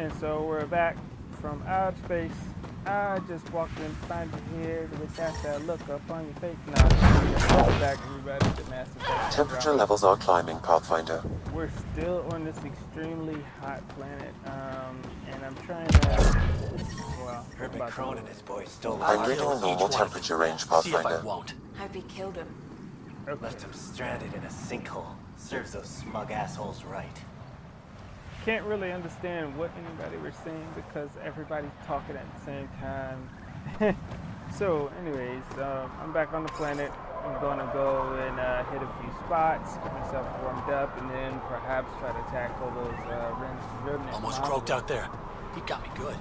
And so we're back from outer space. I just walked in behind you here with that look up on your face. Nah, welcome back everybody to Massive. Temperature levels are climbing, Pathfinder. We're still on this extremely hot planet, and I'm trying to, well... Heard McCrone and his boys stole I'm reading a normal temperature range, Pathfinder. See if I won't. Hope he killed him. Okay. Left him stranded in a sinkhole. Serves those smug assholes right. Can't really understand what anybody was saying because everybody's talking at the same time. So anyways, I'm back on the planet. I'm gonna go and hit a few spots, get myself warmed up, and then perhaps try to tackle those remnant Almost croaked out there. He got me good.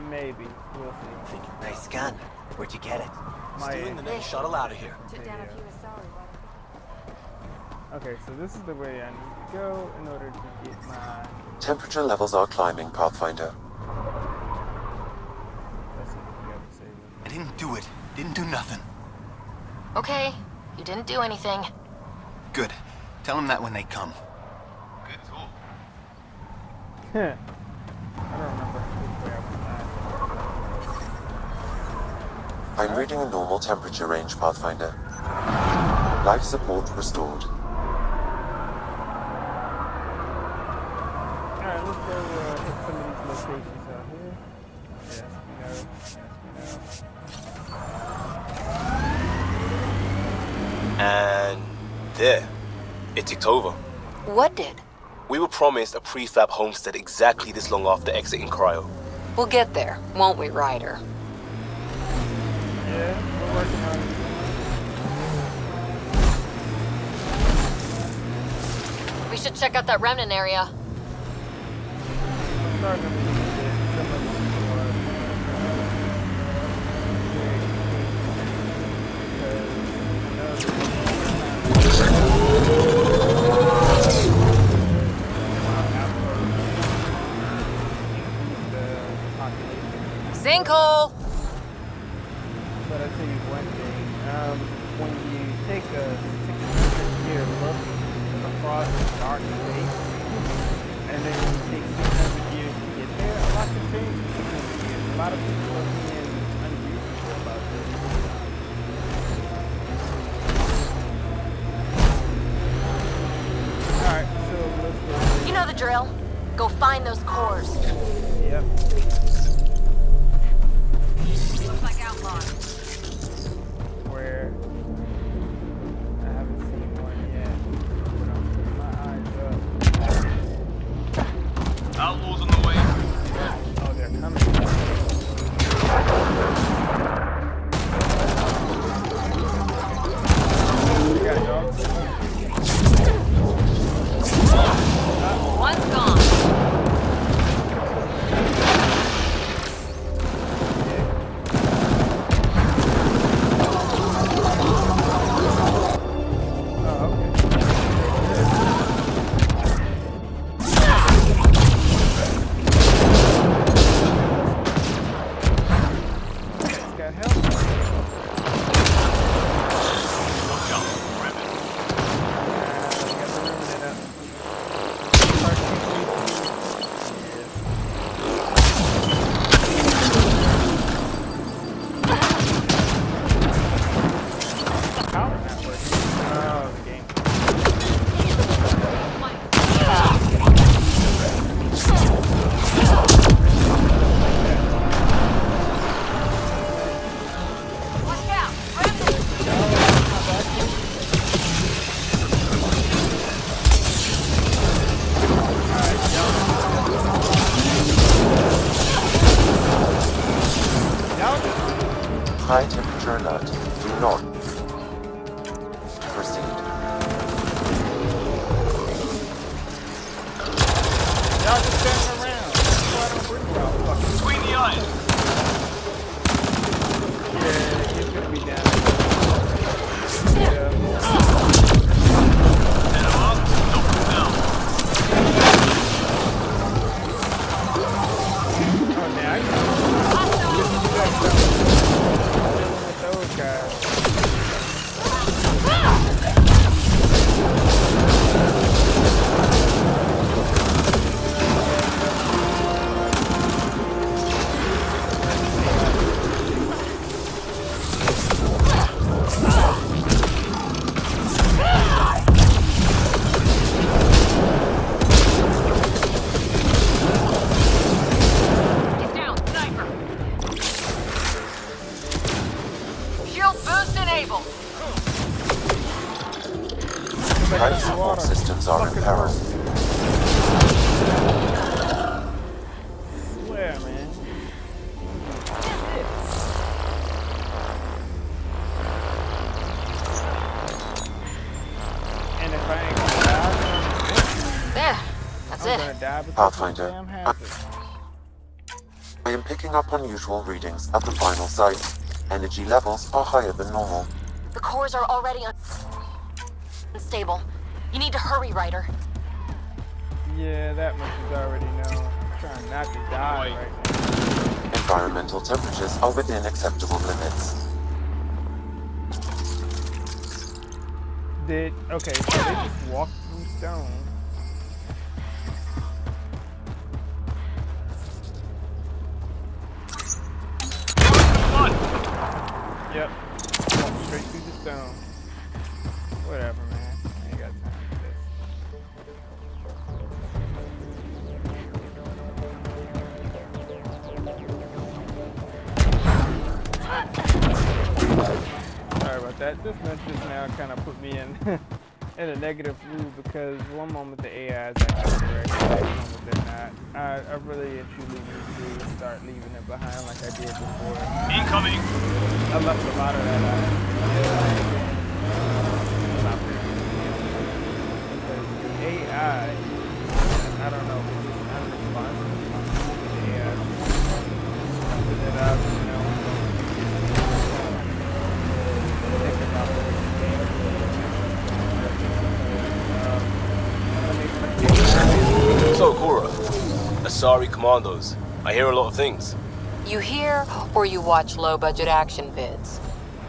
Maybe. We'll see. Nice gun. Where'd you get it? Stealing the next shuttle out of here. Took down a few of sorry, Okay, so this is the way I need to go in order to get my... Temperature levels are climbing, Pathfinder. Let's see what we have to say. I didn't do it. Didn't do nothing. Okay, you didn't do anything. Good. Tell them that when they come. Good talk. I don't remember which way I went last. I'm reading a normal temperature range, Pathfinder. Life support restored. Alright, let's go hit some of these locations out here. Yes, we know. Yes, we know. And there, it ticked over. What did? We were promised a prefab homestead exactly this long after exiting cryo. We'll get there, won't we, Ryder? Yeah, we're working on it. We should check out that remnant area. I'm starting to get some of these Sinkhole! But I'll tell you one thing, when you take a 600-year look across the dark space, and then you take 600 years to get there, a lot can change in 600 years. A lot of people are being unusual about this. Alright, so let's go. You know the drill. Go find those cores. Yep. Looks like outlaws. Where I haven't seen one yet, but I'm keeping my eyes up. Outlaws on the way. Oh, they're coming. You got it, dog. One's gone. High temperature alert. Do not proceed. Y'all just standing around. Why don't bring y'all fucking... Between the eyes. Yeah, he's gonna be down. Yeah. And I'm up. Knock him down. Oh, now I can... Dealing with those guys. Health boost enabled. Life support systems are in peril. Swear, man. And if I ain't gonna die, There. That's I'm it. gonna die because Pathfinder. of the damn hazard. I am picking up unusual readings at the final site. Energy levels are higher than normal. The cores are already unstable. You need to hurry, Ryder. Yeah, that much is already known. I'm trying not to die right now. Environmental temperatures are within acceptable limits. Okay, so they just walked through stone. Yep. Walked straight through the stone. Whatever, man. I ain't got time for this. Sorry about that. This mess just now kind of put me in in a negative mood because one moment the AI is actually correct, the next moment they're not. I really and truly need to start leaving it behind like I did before. Incoming. I left a lot of that out. Because the AI, I don't know, it's just unresponsive to the AI. Something that I've, think about what it's So, Cora, Asari Commandos. I hear a lot of things. You hear or you watch low-budget action vids?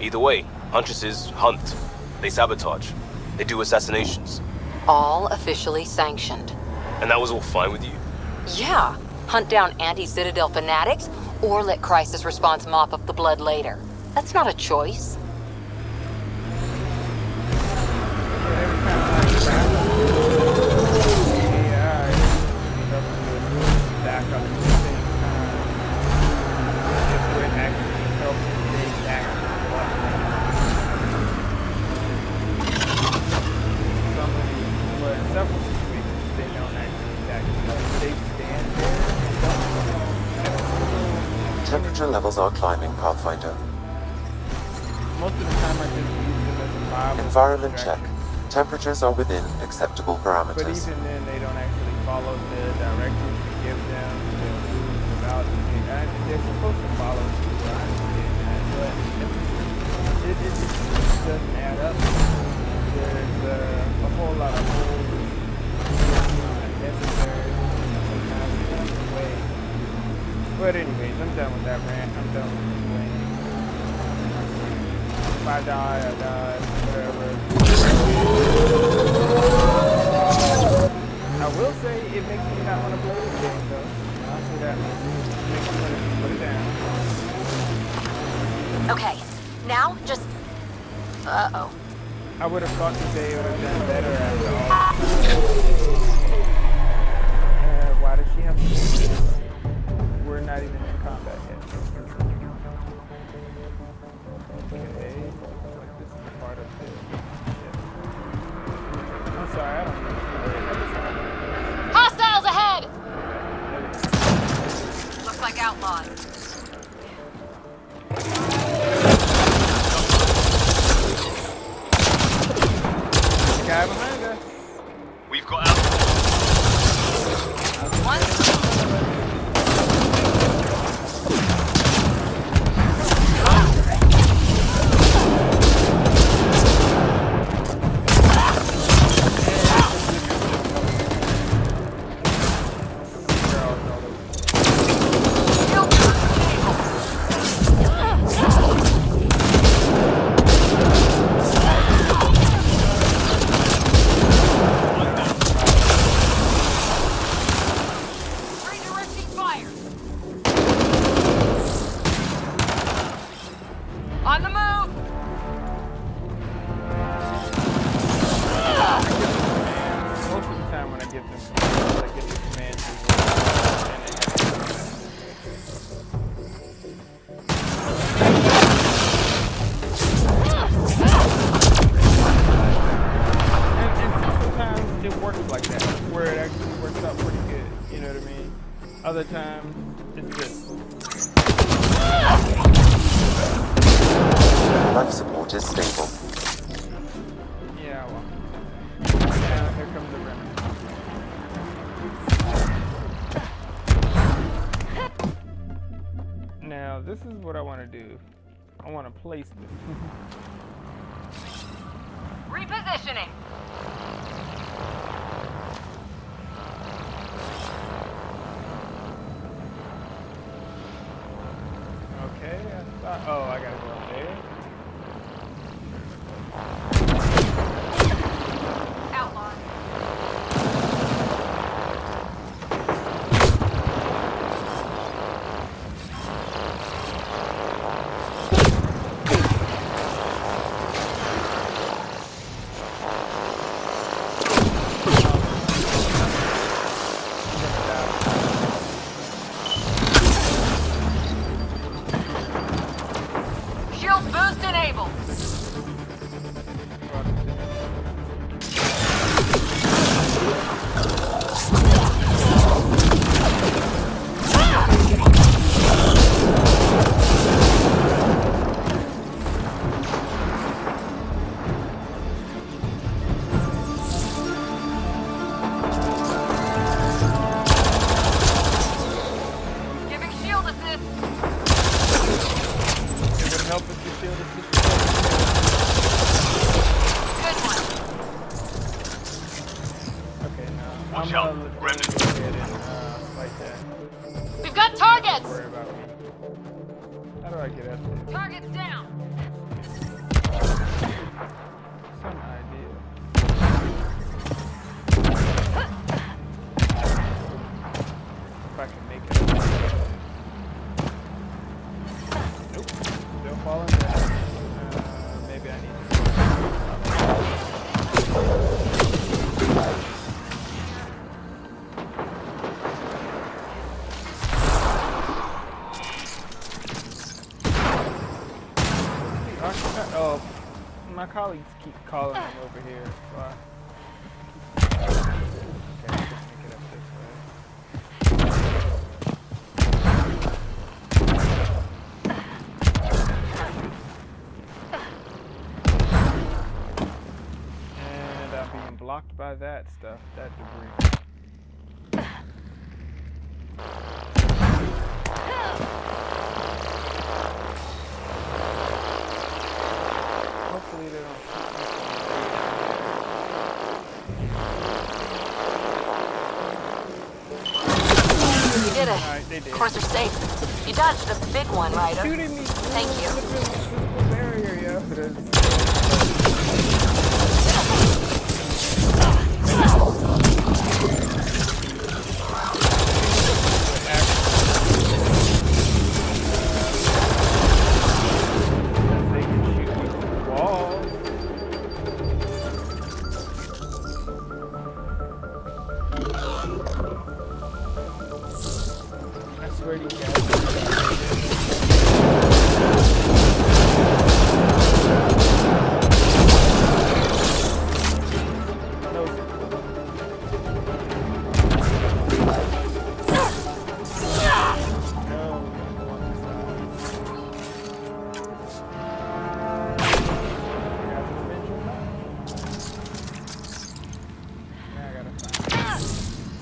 Either way, Huntresses hunt. They sabotage. They do assassinations. All officially sanctioned. And that was all fine with you? Yeah. Hunt down anti-Citadel fanatics or let crisis response mop up the blood later. That's not a choice. Temperature levels are climbing, Pathfinder. Most of the time I just use them as a viable Environment distraction. check. Temperatures are within acceptable But parameters. even then, they don't actually follow the directions you give them to move about. They're supposed to follow through, I understand that, but it just doesn't add up. There's a whole lot of holes, unnecessary, sometimes in the way. But anyways, I'm done with that rant. I'm done with complaining. If I die, I die, whatever. I will say it makes me not want to play this game though. I'll say that much. It makes me want to put it down. Okay. Now, just... Uh-oh. I would have thought today would have done better after all. Why does she have to do this? We're not even in combat yet. Okay. Looks like this is part of the ship. I'm sorry, I don't know. Hostiles ahead! Looks like outlaws. The guy behind us. We've got out. One. Other times, it's just Life support is stable. yeah. Well, now here comes the remnant. Now this is what I want to do. I want to place this. Repositioning. Okay. Oh, I gotta go up there. Outlaw. Shield boost enabled. Giving shield assist. It would help if you shield assist. Good one. Okay, now Watch I'm out, gonna remnant. go ahead and fight that. We've got targets. Don't worry about me. How do I get up there? Targets down. Some idea. If I can make it. Nope. Still falling down. Maybe I need to. Oh, my colleagues keep calling him over here, so okay, I can make it up this way. And I'm being blocked by that stuff, that debris. Hopefully they don't shoot me. You did it. Alright, they did. Of course, you're safe. You dodged a big one, Ryder. Shooting me through Thank you. the physical barrier, yeah. They can shoot me through the walls. I swear to you guys.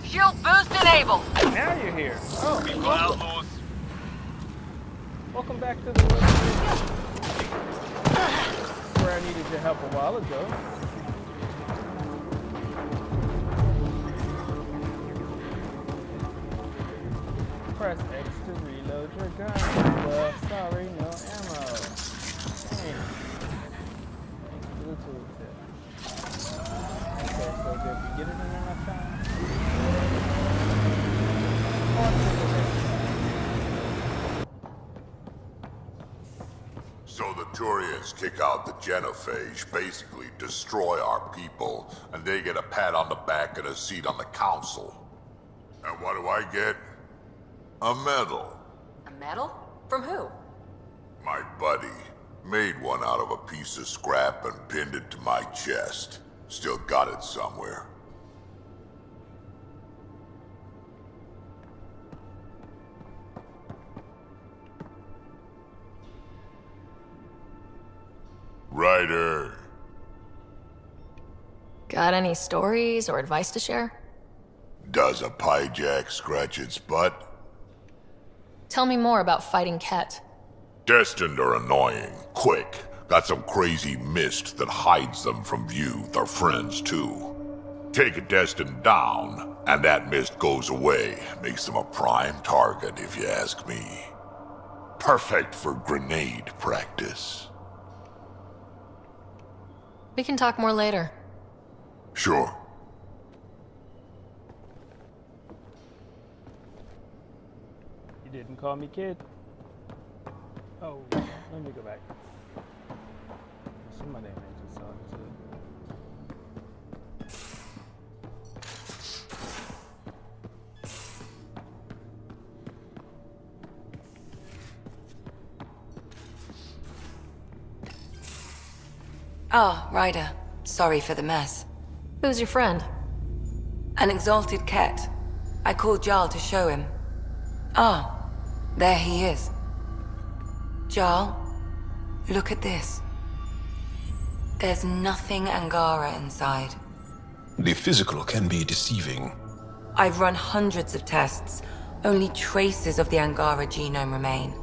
Shield boost enabled. Now you're here. Oh, We've got outlaws. welcome back to the world. Where I needed your help a while ago. Press X to reload your gun. Well, sorry, no ammo. Dang. Thanks for the tooltip. Okay, so did we get it in enough time? So the Turians kick out the Genophage, basically destroy our people, and they get a pat on the back and a seat on the council. And what do I get? A medal. A medal? From who? My buddy made one out of a piece of scrap and pinned it to my chest. Still got it. got it somewhere. Ryder. Got any stories or advice to share? Does a pyjak scratch its butt? Tell me more about fighting Ket. Destined are annoying. Quick. Got some crazy mist that hides them from view. They're friends, too. Take a Destined down, and that mist goes away. Makes them a prime target, if you ask me. Perfect for grenade practice. We can talk more later. Sure. You didn't call me kid. Oh, let me go back. Somebody mentioned something too. Ah, Ryder. Sorry for the mess. Who's your friend? An exalted Ket. I called Jarl to show him. Ah, there he is. Jarl, look at this. There's nothing Angara inside. The physical can be deceiving. I've run hundreds of tests. Only traces of the Angara genome remain.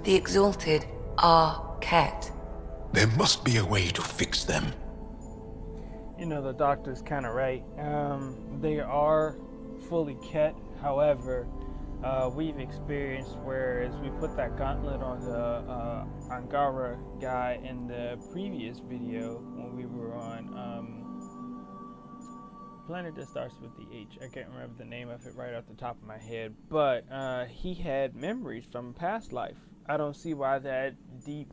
The exalted are Ket. There must be a way to fix them. You know, the doctor's kind of right. They are fully Ket. However, we've experienced whereas we put that gauntlet on the Angara guy in the previous video when we were on planet that starts with the H. I can't remember the name of it right off the top of my head, but he had memories from a past life. I don't see why that deep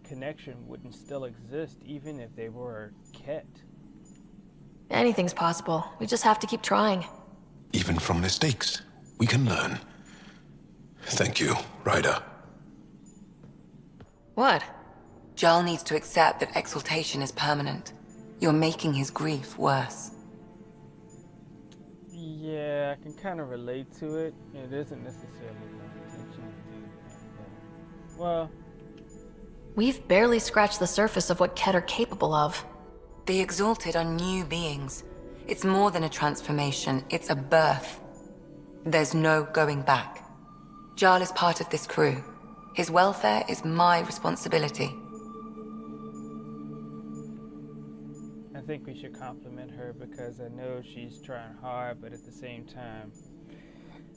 connection wouldn't still exist even if they were Ket. Anything's possible. We just have to keep trying. Even from mistakes, we can learn. Thank you, Ryder. What? Jarl needs to accept that exaltation is permanent. You're making his grief worse. Yeah, I can kind of relate to it. It isn't necessarily my intention to do that. Well, We've barely scratched the surface of what Ket are capable of. The exalted are new beings. It's more than a transformation, it's a birth. There's no going back. Jarl is part of this crew. His welfare is my responsibility. I think we should compliment her because I know she's trying hard, but at the same time,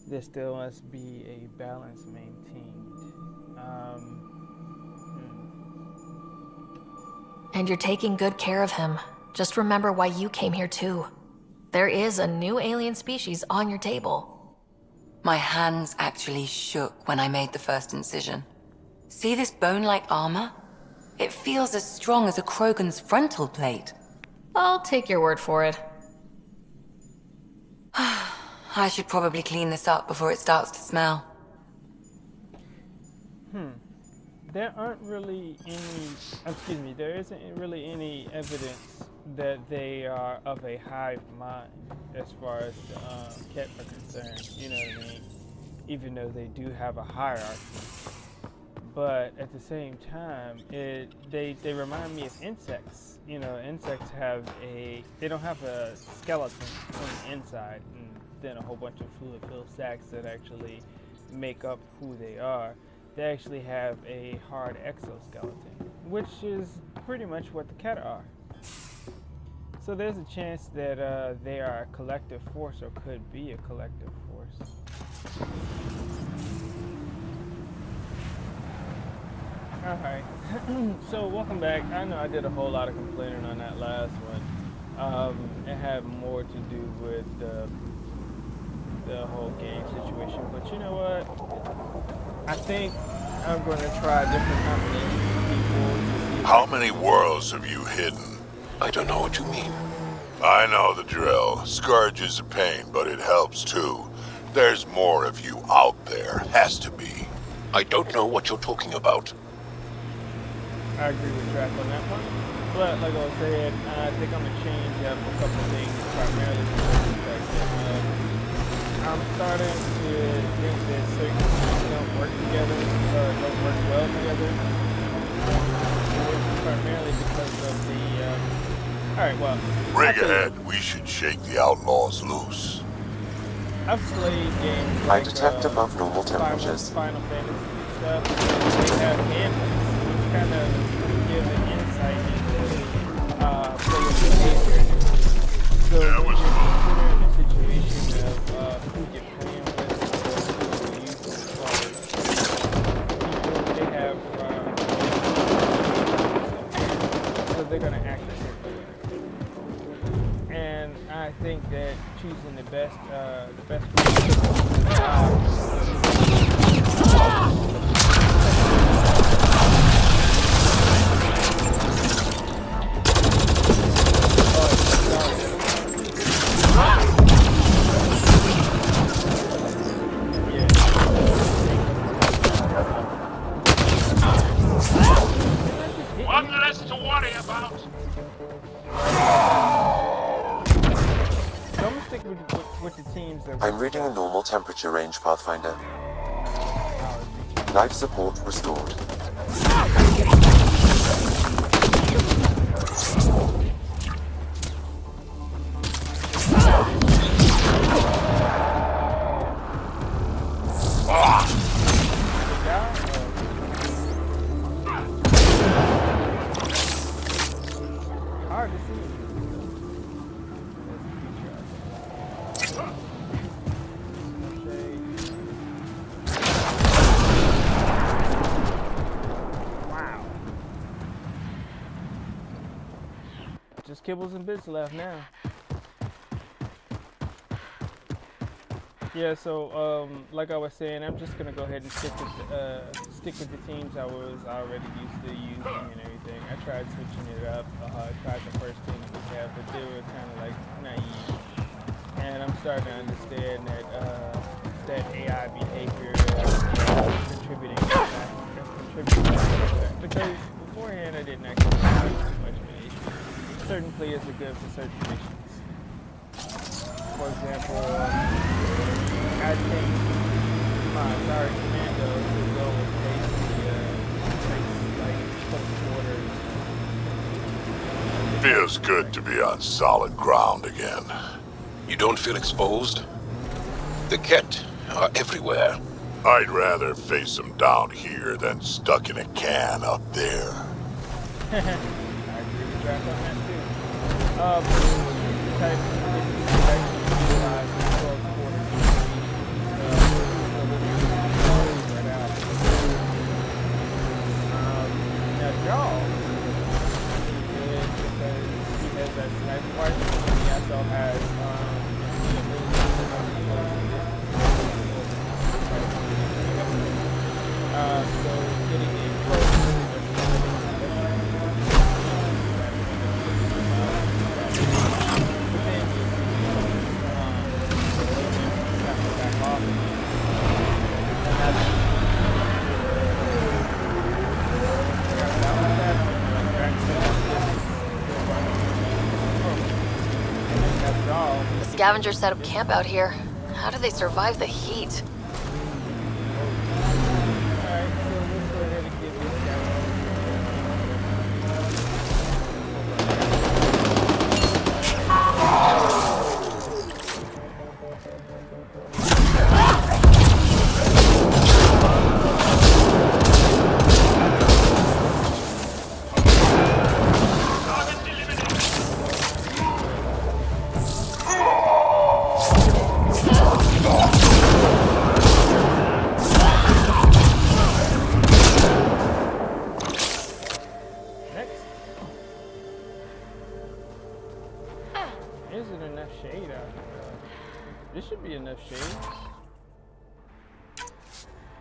there still must be a balance maintained. And you're taking good care of him. Just remember why you came here too. There is a new alien species on your table. My hands actually shook when I made the first incision. See this bone-like armor? It feels as strong as a Krogan's frontal plate. I'll take your word for it. I should probably clean this up before it starts to smell. There aren't really any, there isn't really any evidence that they are of a hive mind as far as the Ket are concerned, you know what I mean? Even though they do have a hierarchy. But at the same time, they remind me of insects. You know, insects they don't have a skeleton on the inside and then a whole bunch of fluid-filled sacs that actually make up who they are. They actually have a hard exoskeleton, which is pretty much what the Ket are. So there's a chance that they are a collective force or could be a collective force. Alright, so welcome back. I know I did a whole lot of complaining on that last one. It had more to do with the whole game situation, but you know what? I think I'm going to try different combinations of people. How many worlds have you hidden? I don't know what you mean. I know the drill. Scourge is a pain, but it helps too. There's more of you out there. Has to be. I don't know what you're talking about. I agree with Track on that one. But like I was saying, I think I'm going to change up a couple things primarily because of the fact that I'm starting to think that certain things don't work together, or don't work well together. Alright, well. Bring ahead. We should shake the outlaws loose. I've played games I like detect above normal temperatures. Final Fantasy stuff. They have handlers, which kind of give an insight into player behavior. So when you're considering the situation of who you're playing with, who you use as far as people, they have so they're gonna act a certain way. And I think that choosing the best One less to worry about. So I'm gonna stick with the teams that I'm reading a normal temperature range, Pathfinder. Life support restored. hard to see. Wow. Just kibbles and bits left now. Yeah, so like I was saying, I'm just gonna go ahead and stick with the teams I was already used to using and everything. I tried switching it up. I tried the first team we had, but they were kind of like naive. And I'm starting to understand that that AI behavior is contributing to that. Because beforehand I didn't actually have too much behavior. Certain players are good for certain missions. For example, I think my Sorry Commando could go with like close quarters. Feels good to be on solid ground again. You don't feel exposed? The Ket are everywhere. I'd rather face them down here than stuck in a can up there. I agree with that on that too. Type utilize the close quarters. Now, Jaw is because he has that sniper rifle. He also has the ability so getting in close. The scavengers set up camp out here. How do they survive the heat? Isn't enough shade out here. This should be enough shade.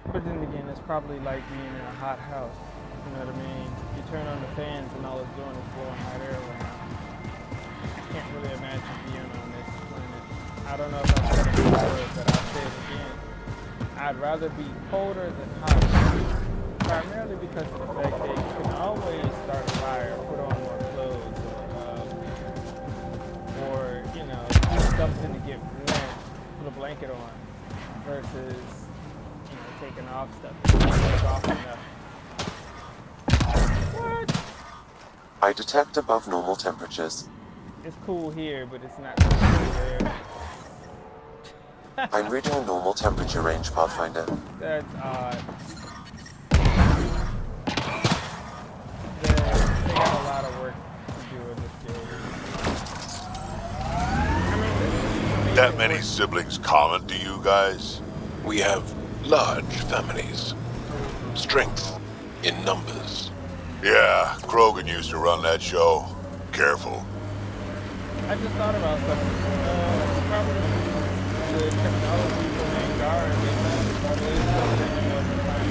But then again, it's probably like being in a hot house. You know what I mean? You turn on the fans and all it's doing is blowing hot air around. I can't really imagine being on this planet. I don't know if I said it before, but I'll say it again. I'd rather be colder than hotter. Primarily because of the fact that you can always start a fire, put on more clothes, or you know, do something to get warm, put a blanket on, versus, you know, taking off stuff. Take off enough. What? I detect above normal temperatures. it's cool here, but it's not so cool there. I'm reading a normal temperature range, Pathfinder. That's odd. They got a lot of work to do in this game. That many siblings common to you guys? We have large families. Strength in numbers. Yeah, Krogan used to run that show. Careful. I just thought about something. Probably the technology for main guard is something over time.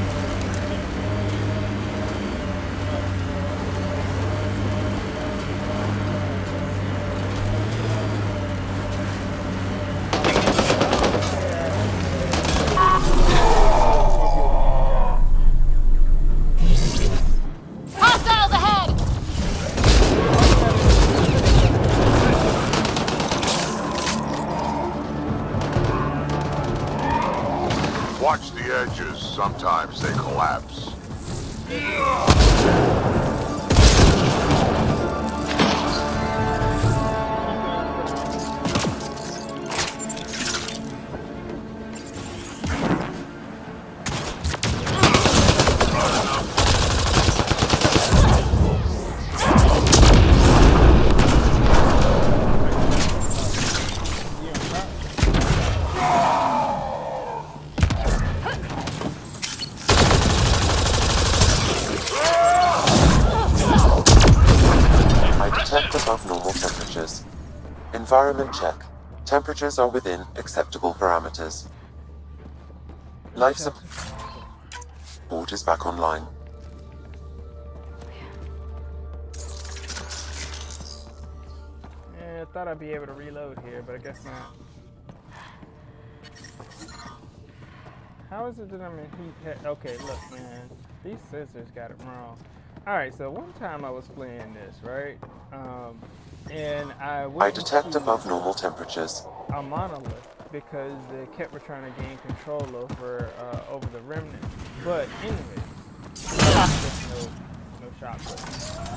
Hostiles ahead! Watch the edges. Sometimes they collapse. Above normal temperatures. Environment check. Temperatures are within acceptable parameters. Life support is back online. Yeah, I thought I'd be able to reload here, but I guess not. How is it that I'm in heat? Okay, look, man. These scissors got it wrong. Alright, so one time I was playing this, right? And I went detect above normal temperatures. a Monolith because they kept trying to gain control over the remnant. But anyway, just no shotgun.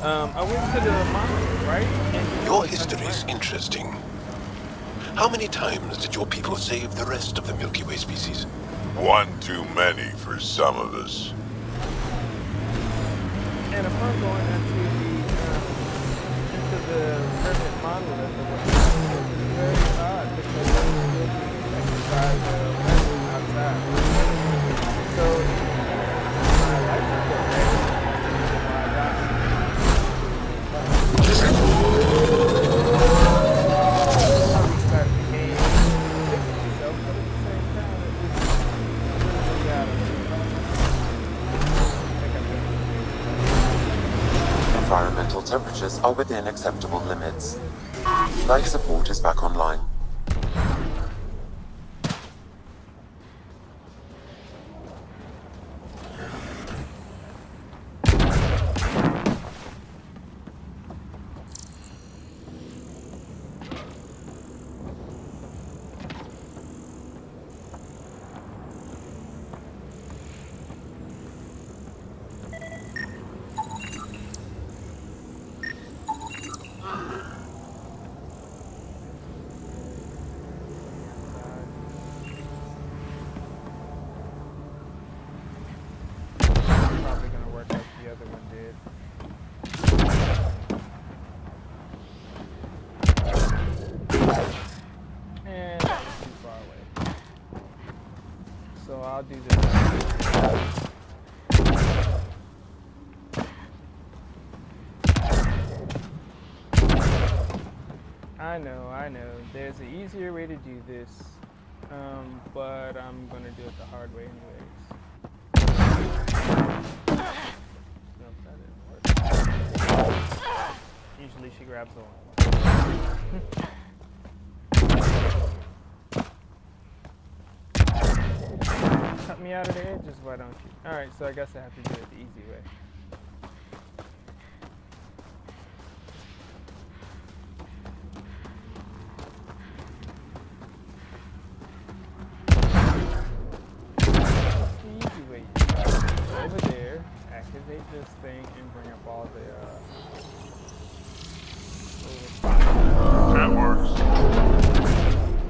I went to the Monolith, right? And Your history is interesting. How many times did your people save the rest of the Milky Way species? One too many for some of us. And upon going into the remnant Monolith, it was very odd because it was exercise outside. So my life was so bad when I got started the game, fixing myself, but at the same time, it was really out of it. Environmental temperatures are within acceptable limits. Life support is back online. I'll do this. I know. There's an easier way to do this, but I'm gonna do it the hard way anyways. Nope, that didn't work. Usually she grabs on. Cut me out of the edges, why don't you? Alright, so I guess I have to do it the easy way. What's the easy way? Over there, activate this thing and bring up all the little spots. works.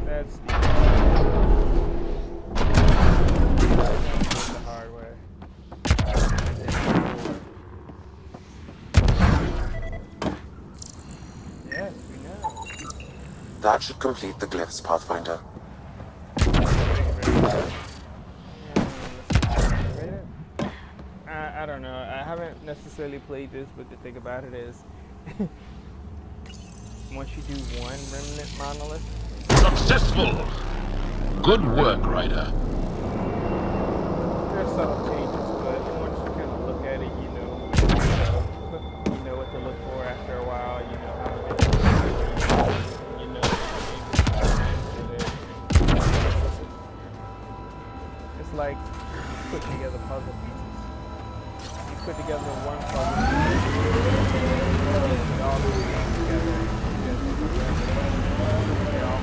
That's the hard way. Yes, we know. That should complete the glyphs, Pathfinder. I don't know. I haven't necessarily played this, but the thing about it is, once you do one remnant monolith, Successful! Good work, Ryder. there's subtle changes, but once you kind of look at it, you know what to look for after a while. You know how to make it. You know it's like putting together puzzle pieces. You put together one puzzle piece, it all goes together. It all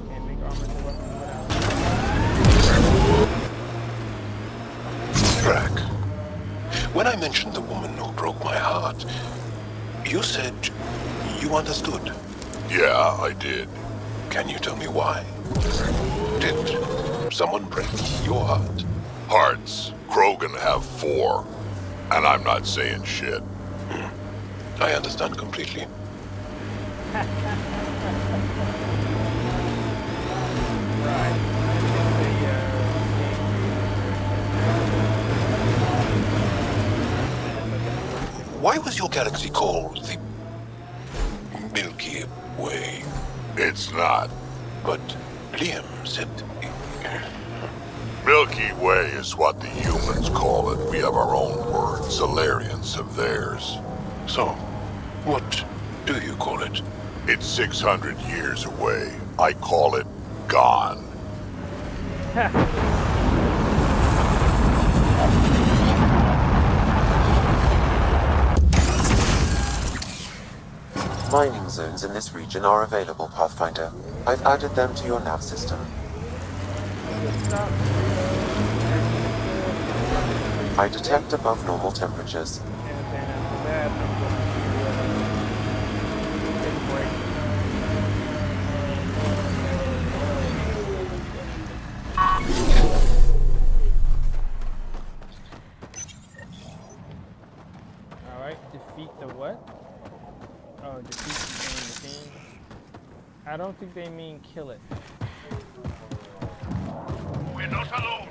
can't make armor to weapons without. Drac, when I mentioned the woman who broke my heart, you said you understood. Yeah, I did. Can you tell me why? Did someone break your heart? Hearts. Krogan have 4. And I'm not saying shit. I understand completely. Why was your galaxy called the Milky Way? It's not. But Liam said... Milky Way is what the humans call it. We have our own word. Solarians have theirs. So, what do you call it? It's 600 years away. I call it gone. Mining zones in this region are available, Pathfinder. I've added them to your nav system. I detect above normal temperatures. And then after that, I'm going to take a break. Alright, defeat the what? Oh, defeat the team. I don't think they mean kill it. We're not alone.